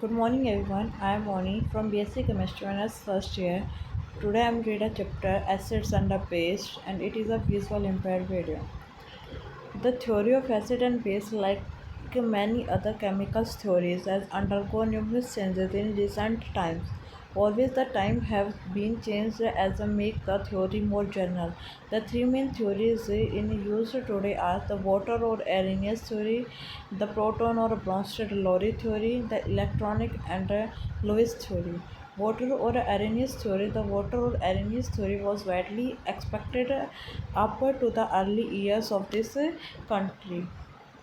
Good morning everyone. I am Moni from BSc Chemistry Honors first year. Today I am read a chapter Acids and the Base and it is a visual impaired video. The theory of acid and base, like many other chemical theories, has undergone numerous changes in recent times. Always the time have been changed as a make the theory more general. The three main theories in use today are the water or Arrhenius theory, the proton or Bronsted-Lowry theory, the electronic and Lewis theory. Water or Arrhenius theory. The water or Arrhenius theory was widely expected up to the early years of this country.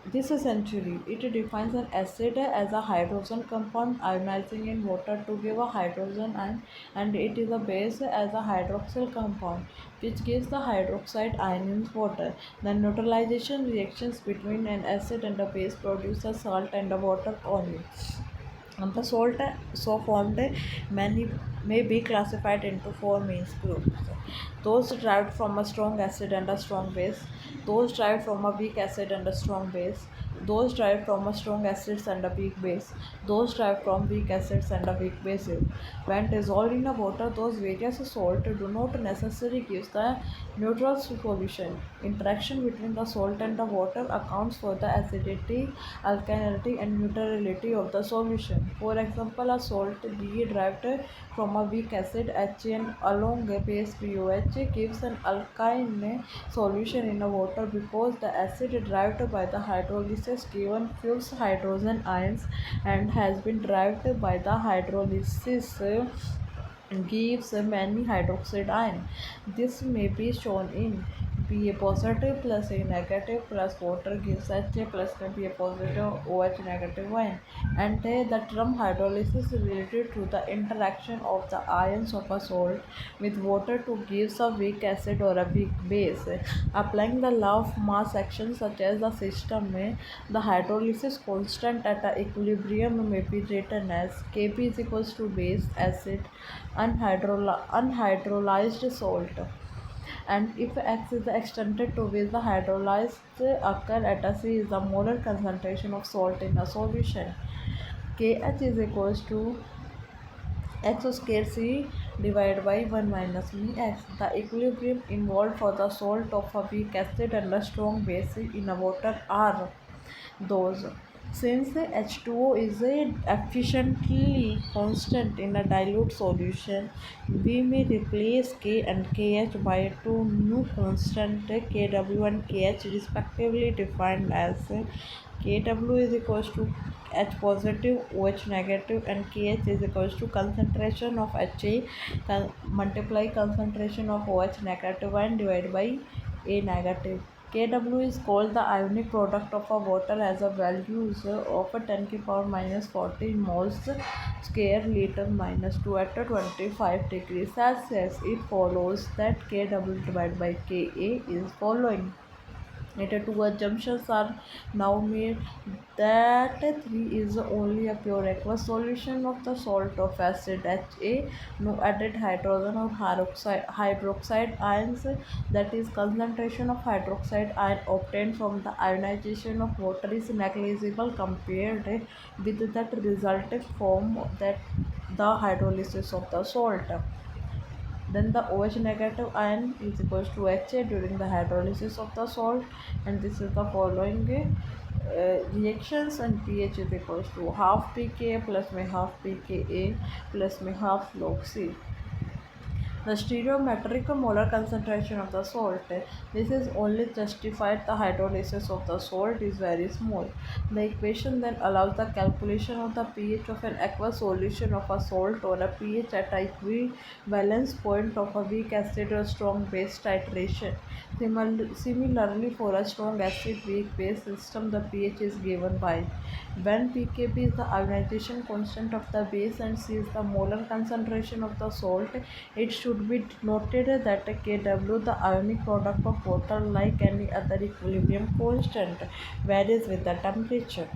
This century, it defines an acid as a hydrogen compound ionizing in water to give a hydrogen ion, and it is a base as a hydroxyl compound which gives the hydroxide ion in water. The neutralization reactions between an acid and a base produce a salt and a water only. And the salt so formed many may be classified into four main groups. Those derived from a strong acid and a strong base, those derived from a weak acid and a strong base, those derived from a strong acids and a weak base, those derived from weak acids and a weak bases. When dissolved in a water, those various salts do not necessarily give the neutral solution. Interaction between the salt and the water accounts for the acidity, alkalinity and neutrality of the solution. For example, a salt be derived from a weak acid HCN along a base BOH gives an alkaline solution in a water because the acid derived by the hydrolysis given few hydrogen ions and has been derived by the hydrolysis gives many hydroxide ion. This may be shown in Ba positive plus A negative plus water gives Ha plus maybe a positive OH negative ion. And the term hydrolysis is related to the interaction of the ions of a salt with water to give a weak acid or a weak base. Applying the law of mass action such as the system the hydrolysis constant at a equilibrium may be written as Kp is equals to base acid unhydrolyzed salt, and if X is extended to which the hydrolyzed occur at a C is the molar concentration of salt in a solution. Kh is equals to x square C divided by 1 minus me x. The equilibrium involved for the salt of a weak acid and a strong base in a water are those. Since the H2O is a efficiently constant in a dilute solution, we may replace K and KH by two new constant KW and KH respectively defined as KW is equals to H positive, OH negative and KH is equals to concentration of HA multiply concentration of OH negative and divided by A negative. Kw is called the ionic product of a water as a values of a 10 to the power minus 14 moles square liter minus 2 at 25 degrees Celsius. It follows that Kw divided by Ka is following. Later two assumptions are now made that 3 is only a pure aqueous solution of the salt of acid Ha, no added hydrogen or hydroxide ions, that is concentration of hydroxide ion obtained from the ionization of water is negligible compared with that resultant form that the hydrolysis of the salt. Then the OH negative ion is equals to Ha during the hydrolysis of the salt, and this is the following reactions, and pH is equals to half pKa plus में half pKa plus में half log C. The stereometric molar concentration of the salt, this is only justified the hydrolysis of the salt is very small. The equation then allows the calculation of the pH of an aqueous solution of a salt or a pH at a equivalence point of a weak acid or strong base titration. Similarly, for a strong acid weak base system, the pH is given by when pKb is the ionization constant of the base and C is the molar concentration of the salt. It should be noted that Kw, the ionic product of water, like any other equilibrium constant, varies with the temperature.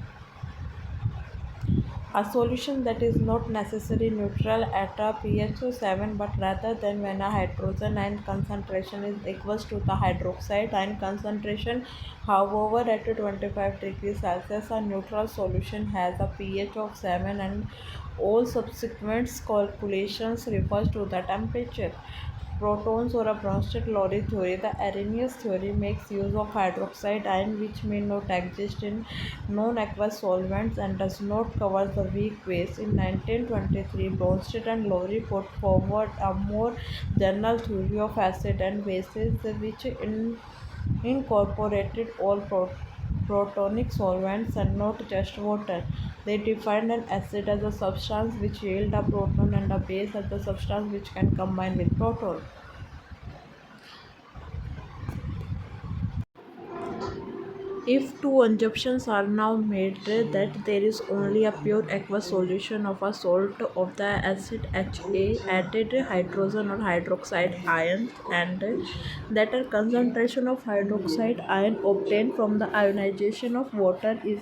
A solution that is not necessarily neutral at a pH 7 but rather than when a hydrogen ion concentration is equal to the hydroxide ion concentration. However, at 25 degrees Celsius, a neutral solution has a pH of 7 and all subsequent calculations refers to the temperature. Protons or a Bronsted-Lowry theory. The Arrhenius theory makes use of hydroxide ion which may not exist in non-aqueous solvents and does not cover the weak base. In 1923, Bronsted and Lowry put forward a more general theory of acid and bases which incorporated all protonic solvents and not just water. They defined an acid as a substance which yields a proton and a base as a substance which can combine with proton. If two assumptions are now made that there is only a pure aqueous solution of a salt of the acid Ha added hydrogen or hydroxide ions and that a concentration of hydroxide ion obtained from the ionization of water is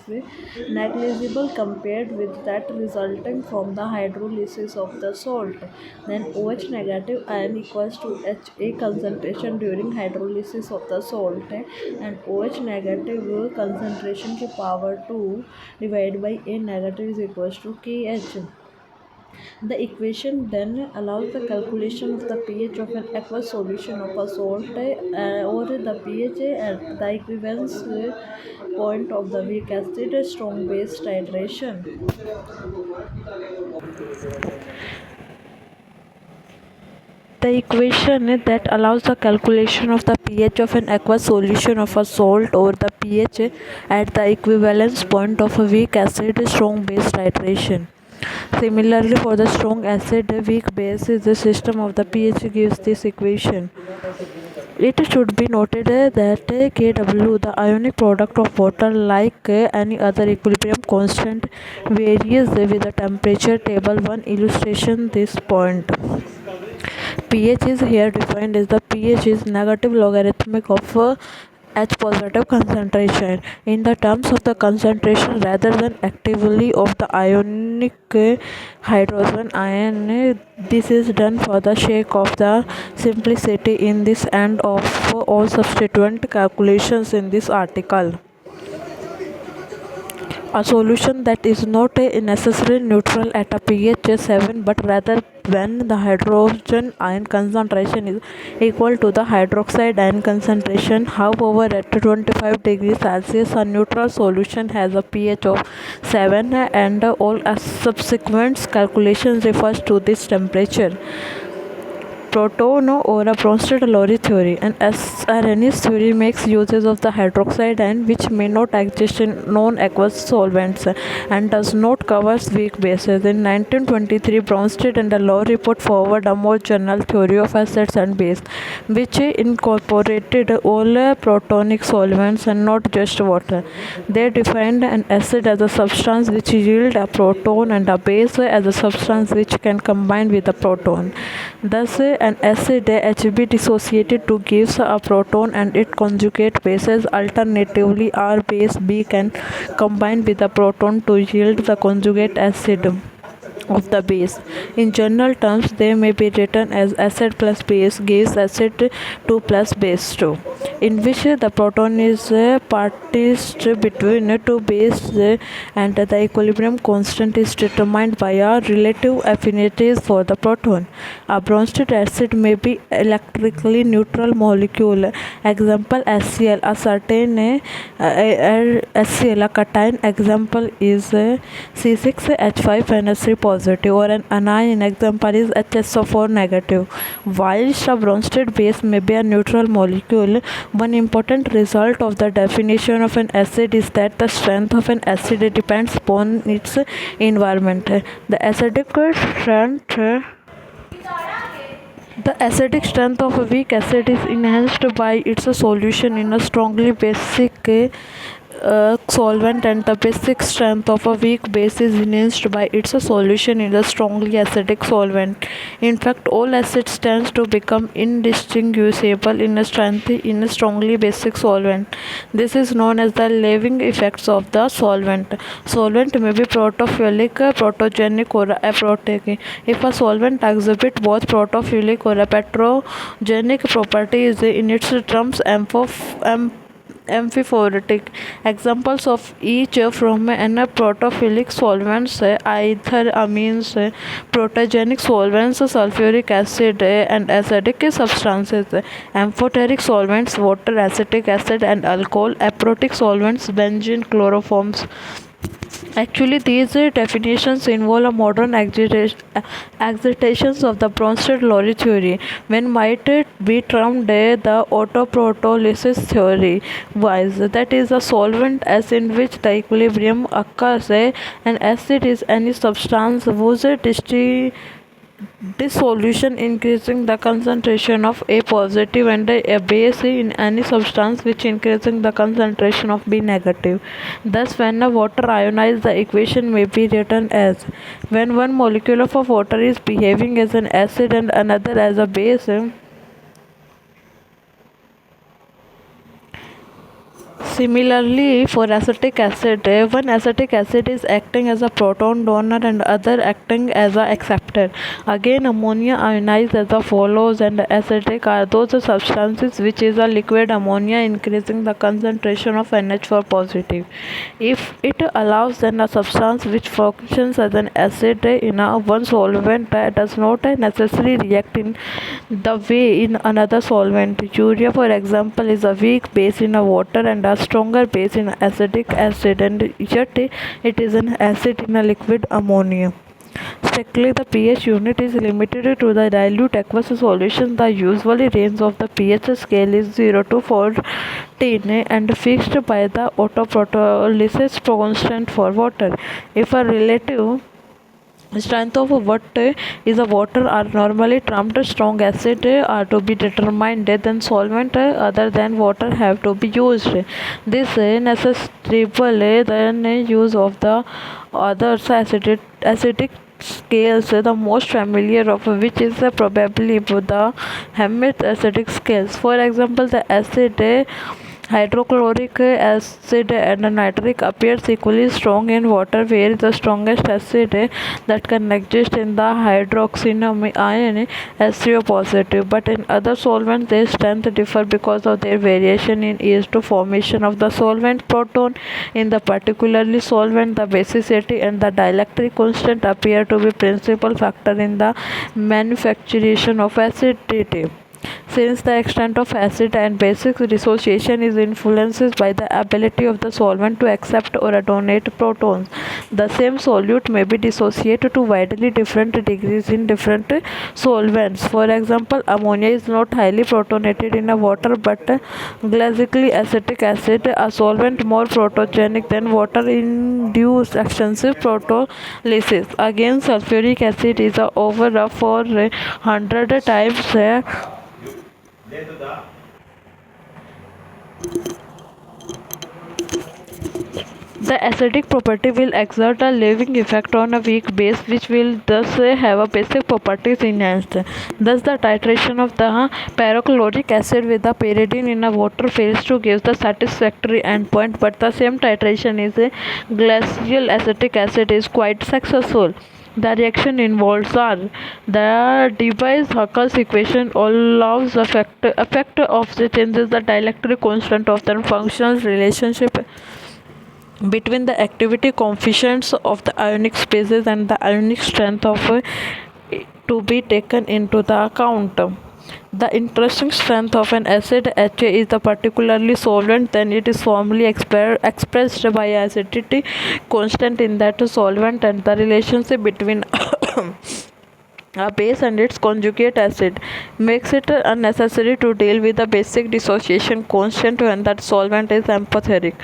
negligible compared with that resulting from the hydrolysis of the salt, then OH negative ion equals to Ha concentration during hydrolysis of the salt and OH negative concentration की power 2 divided by A negative is equals to KH. The equation then allows the calculation of the pH of an aqueous solution of a salt or the pH at the equivalence point of the weak acid strong base titration. The equation that allows the calculation of the pH of an aqueous solution of a salt or the pH at the equivalence point of a weak acid strong base titration. Similarly, for the strong acid weak base, the system of the pH gives this equation. It should be noted that Kw, the ionic product of water, like any other equilibrium constant, varies with the temperature. Table 1 illustration this point. pH is here defined as the pH is negative logarithmic of H positive concentration in the terms of the concentration rather than actively of the ionic hydrogen ion. This is done for the sake of the simplicity in this and of all subsequent calculations in this article. A solution that is not necessarily neutral at a pH 7 but rather when the hydrogen ion concentration is equal to the hydroxide ion concentration. However, at 25 degrees Celsius, a neutral solution has a pH of 7 and all subsequent calculations refers to this temperature. Proton or a Bronsted-Lowry theory. And Arrhenius theory makes uses of the hydroxide ion which may not exist in non-aqueous solvents and does not cover weak bases. In 1923, Bronsted and Lowry put forward a more general theory of acids and bases which incorporated all protonic solvents and not just water. They defined an acid as a substance which yields a proton and a base as a substance which can combine with a proton. Thus, an acid Hb dissociated to gives a proton and its conjugate bases. Alternatively, R base B can combine with a proton to yield the conjugate acid of the base. In general terms, they may be written as acid plus base gives acid 2 plus base 2, in which the proton is partized between two bases and the equilibrium constant is determined by a relative affinities for the proton. A Bronsted acid may be electrically neutral molecule. Example HCl. A certain HCl, a cation example is C6H5NH3 positive or an anion example is HSO4 negative. Whilst a Bronsted base may be a neutral molecule, one important result of the definition of an acid is that the strength of an acid depends upon its environment. The acidic strength of a weak acid is enhanced by its solution in a strongly basic a solvent and the basic strength of a weak base is enhanced by its solution in a strongly acidic solvent. In fact, all acids tend to become indistinguishable in a strength in a strongly basic solvent. This is known as the leaving effects of the solvent. Solvent may be protophilic, protogenic, or aprotic. If a solvent exhibits both protophilic or pathogenic properties in its terms, amphiphoretic. Examples of each from an protophilic solvents either amines, protogenic solvents, sulfuric acid, and acidic substances. Amphoteric solvents, water, acetic acid, and alcohol. Aprotic solvents, benzene, chloroforms. Actually, these definitions involve a modern exertions of the Bronsted-Lowry theory, when might it be termed the autoprotolysis theory. Wise, that is, a solvent as in which the equilibrium occurs. An acid is any substance whose dissolution increasing the concentration of A positive, and a base in any substance which increasing the concentration of B negative. Thus, when a water ionized, the equation may be written as: when one molecule of a water is behaving as an acid and another as a base. Similarly, for acetic acid, one acetic acid is acting as a proton donor and other acting as a acceptor. Again, ammonia ionized as follows, and acidic are those substances which is a liquid ammonia increasing the concentration of NH4 positive. If it allows, then a substance which functions as an acid in one solvent does not necessarily react in the way in another solvent. Urea, for example, is a weak base in a water and a stronger base in acetic acid, and yet it is an acid in a liquid ammonia. Strictly, the pH unit is limited to the dilute aqueous solution. The usual range of the pH scale is 0 to 14 and fixed by the autoprotolysis constant for water. If a relative strength of what is a water are normally termed strong acid are to be determined, then solvent other than water have to be used. This necessitable then use of the other acidic scales, the most familiar of which is probably the Hammett acidic scales. For example, the acid hydrochloric acid and nitric appears equally strong in water, where the strongest acid that can exist in the hydroxyl ion is positive. But in other solvents, their strength differ because of their variation in ease to formation of the solvent proton. In the particularly solvent, the basicity and the dielectric constant appear to be principal factor in the manufacturation of acidity. Since the extent of acid and basic dissociation is influenced by the ability of the solvent to accept or donate protons, the same solute may be dissociated to widely different degrees in different solvents. For example, ammonia is not highly protonated in a water, but glacially acetic acid, a solvent more protogenic than water, induce extensive protolysis. Again, sulfuric acid is over 400 times the acidic property will exert a leaving effect on a weak base, which will thus have a basic properties enhanced. Thus, the titration of the perchloric acid with the pyridine in a water fails to give the satisfactory endpoint, but the same titration is a glacial acetic acid is quite successful. The reaction involves are: the Debye-Huckel's equation allows the effect of the changes the dielectric constant of the functional relationship between the activity coefficients of the ionic spaces and the ionic strength of to be taken into the account. The interesting strength of an acid Ha is the particularly solvent, then it is formally expressed by acidity constant in that solvent, and the relationship between A base and its conjugate acid makes it unnecessary to deal with the basic dissociation constant when the solvent is amphoteric.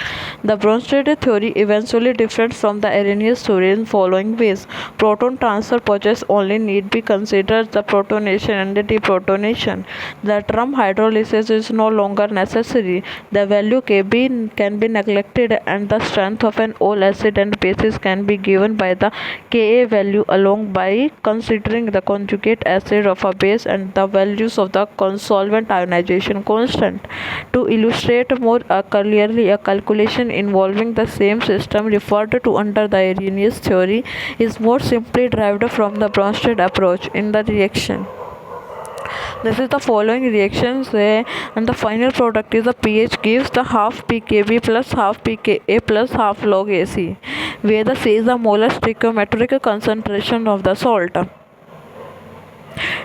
The Bronsted theory eventually differed from the Arrhenius theory in following ways. Proton transfer process only need be considered the protonation and the deprotonation. The term hydrolysis is no longer necessary. The value can be neglected and the strength of an all acid and bases can be given by the Ka value along by considering the conjugate acid of a base and the values of the solvent ionization constant. To illustrate more clearly, a calculation involving the same system referred to under the Arrhenius theory is more simply derived from the Bronsted approach in the reaction. This is the following reactions and the final product is the pH gives the half pKb plus half pKa plus half log Ac, where the C is the molar stoichiometric concentration of the salt.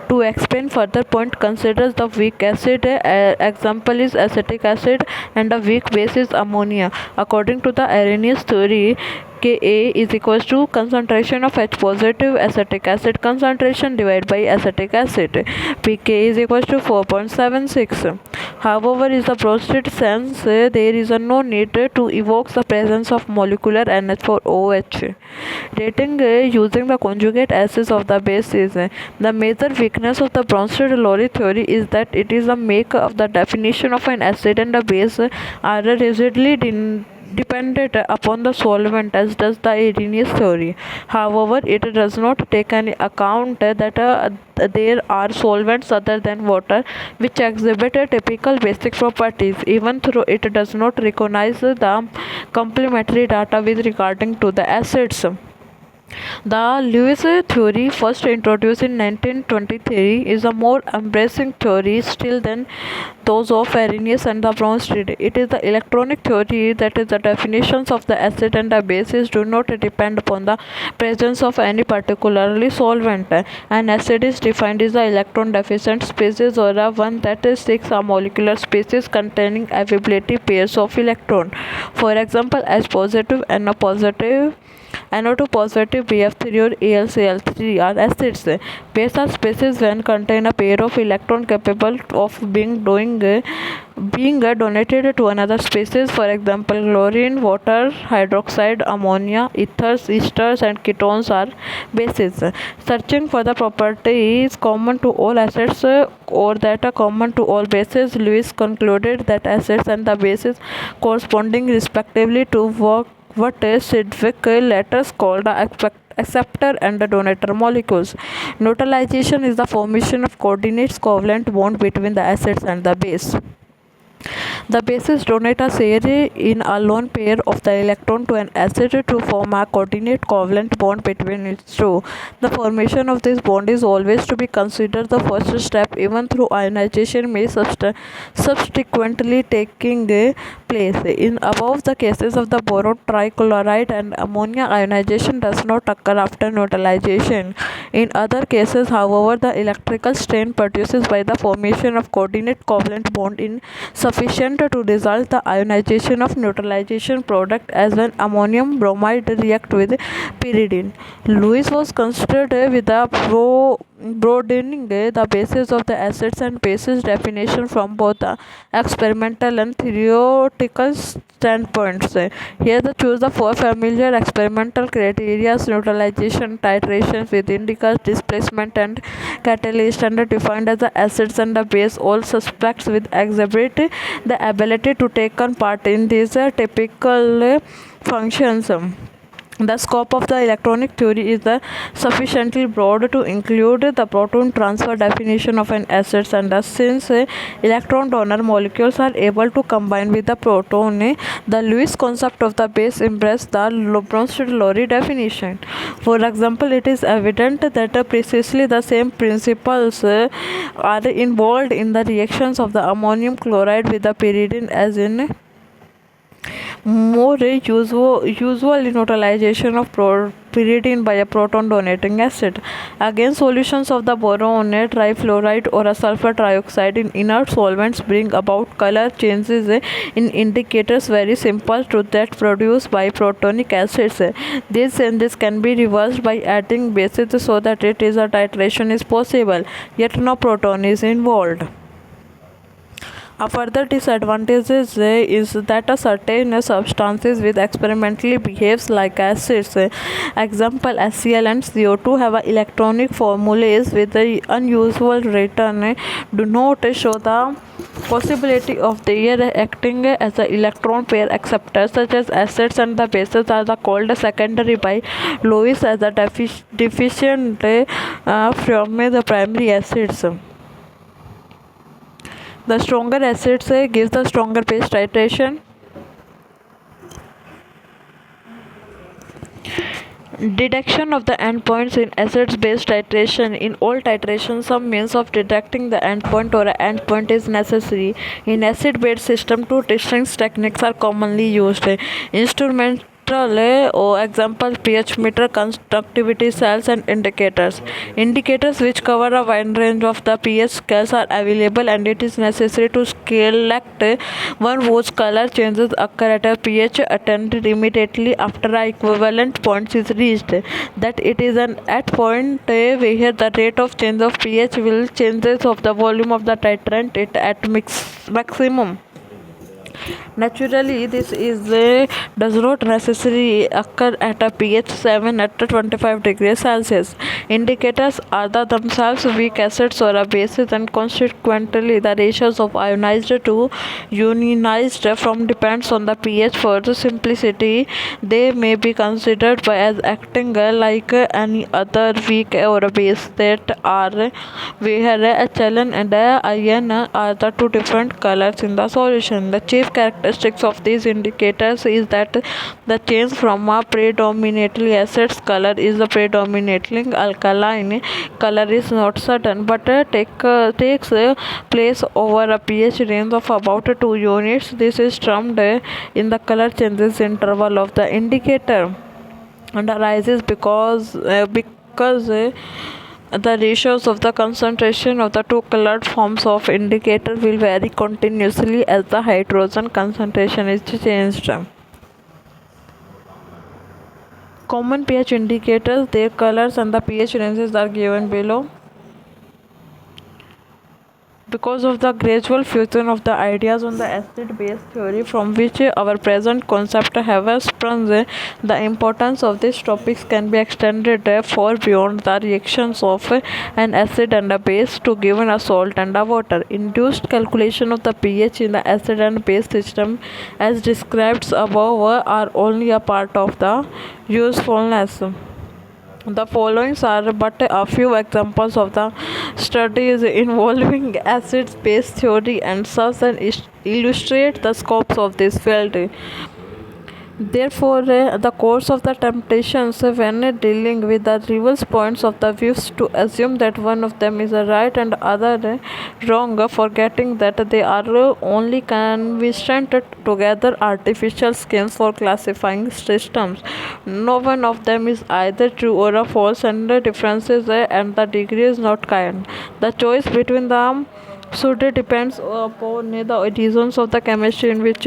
To explain further point, considers the weak acid. Example is acetic acid, and the weak base is ammonia. According to the Arrhenius theory, Ka is equals to concentration of H positive acetic acid concentration divided by acetic acid. pK is equals to 4.76. However, in the Bronsted sense, there is no need to evoke the presence of molecular NH4OH. Rating using the conjugate acids of the bases. The major weakness of the Bronsted-Lowry theory is that it is a make of the definition of an acid and a base are rigidly dependent upon the solvent as does the Arrhenius theory. However, it does not take any account that there are solvents other than water which exhibit typical basic properties, even though it does not recognize the complementary data with regarding to the acids. The Lewis theory, first introduced in 1923, is a more embracing theory still than those of Arrhenius and the Bronsted. It is the electronic theory that is the definitions of the acid and the bases do not depend upon the presence of any particularly solvent. An acid is defined as an electron deficient species or a one that seeks a molecular species containing availability pairs of electron. For example, H positive, NO positive, NO2 positive, BF3 or AlCl3 are acids. Bases are species when contain a pair of electrons capable of being donated to another species. For example, chlorine, water, hydroxide, ammonia, ethers, esters and ketones are bases. Searching for the properties common to all acids or that are common to all bases, Lewis concluded that acids and the bases corresponding respectively to what Sidgwick letters called the acceptor and the donator molecules. Neutralization is the formation of coordinates covalent bond between the acids and the base. The bases donate a share in a lone pair of the electron to an acid to form a coordinate covalent bond between its two. The formation of this bond is always to be considered the first step, even though ionization may subsequently taking place. In above the cases of the boron trichloride and ammonia, ionization does not occur after neutralization. In other cases, however, the electrical strain produced by the formation of coordinate covalent bond is sufficient to result the ionization of neutralization product as when ammonium bromide react with pyridine. Lewis was considered with the broadening the basis of the acids and bases definition from both the experimental and theoretical standpoints. Here the choose the four familiar experimental criteria: neutralization, titration with indicators, displacement and catalyst, and defined as the acids and the base. All suspects with exhibit the ability to take part in these typical functions. The scope of the electronic theory is sufficiently broad to include the proton transfer definition of an acid, and since electron donor molecules are able to combine with the proton, the Lewis concept of the base embraces the Bronsted-Lowry definition. For example, it is evident that precisely the same principles are involved in the reactions of the ammonium chloride with the pyridine as in more usual neutralization of pyridine by a proton donating acid. Again, solutions of the boron trifluoride or a sulfur trioxide in inert solvents bring about color changes in indicators, very simple truth that produced by protonic acids. These changes can be reversed by adding bases so that it is a titration is possible, yet no proton is involved. A further disadvantage is that a certain substances with experimentally behaves like acids. Example, HCl and CO2 have a electronic formulas with the unusual return do not show the possibility of their acting as an electron pair acceptors, such as acids and the bases are called secondary by Lewis as a deficient from the primary acids. The stronger acids gives the stronger base titration. Detection of the endpoints in acids based titration. In all titrations, some means of detecting the endpoint or endpoint is necessary. In acid based system, two distinct techniques are commonly used. Instrumental or example pH meter, conductivity cells and indicators. Indicators which cover a wide range of the pH scales are available, and it is necessary to select one whose color changes occur at a pH attained immediately after a equivalent point is reached. That it is an at point where the rate of change of pH will changes of the volume of the titrant it at maximum. Naturally, this is does not necessarily occur at a pH 7 at 25 degrees Celsius. Indicators are themselves weak acids or a bases, and consequently the ratios of ionized to ionized from depends on the pH. For the simplicity, they may be considered by as acting like any other weak or a base that are where a chelon and a ion are the two different colors in the solution. The chief characteristics of these indicators is that the change from a predominantly acid color is the predominantly alkaline color is not certain, but takes place over a pH range of about 2 units. This is termed in the color changes interval of the indicator, and arises because the ratios of the concentration of the two colored forms of indicator will vary continuously as the hydrogen concentration is changed. Common pH indicators, their colors and the pH ranges are given below. Because of the gradual fusion of the ideas on the acid-base theory from which our present concept have sprung, the importance of these topics can be extended far beyond the reactions of an acid and a base to given a salt and a water. Induced calculation of the pH in the acid and base system as described above are only a part of the usefulness. The following are but a few examples of the studies involving acid-base theory and serves and illustrate the scopes of this field. Therefore, the course of the temptations when dealing with the reverse points of the views to assume that one of them is right and other wrong, forgetting that they are only convenient together artificial schemes for classifying systems. No one of them is either true or false, and the differences and the degree is not kind. The choice between them should depends upon the reasons of the chemistry in which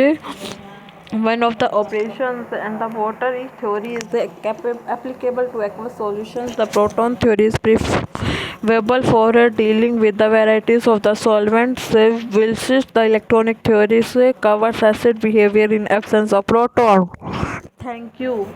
one of the operations and the water theory is applicable to aqueous solutions. The proton theory is preferable for dealing with the varieties of the solvents, whilst the electronic theory covers acid behavior in absence of proton. Thank you.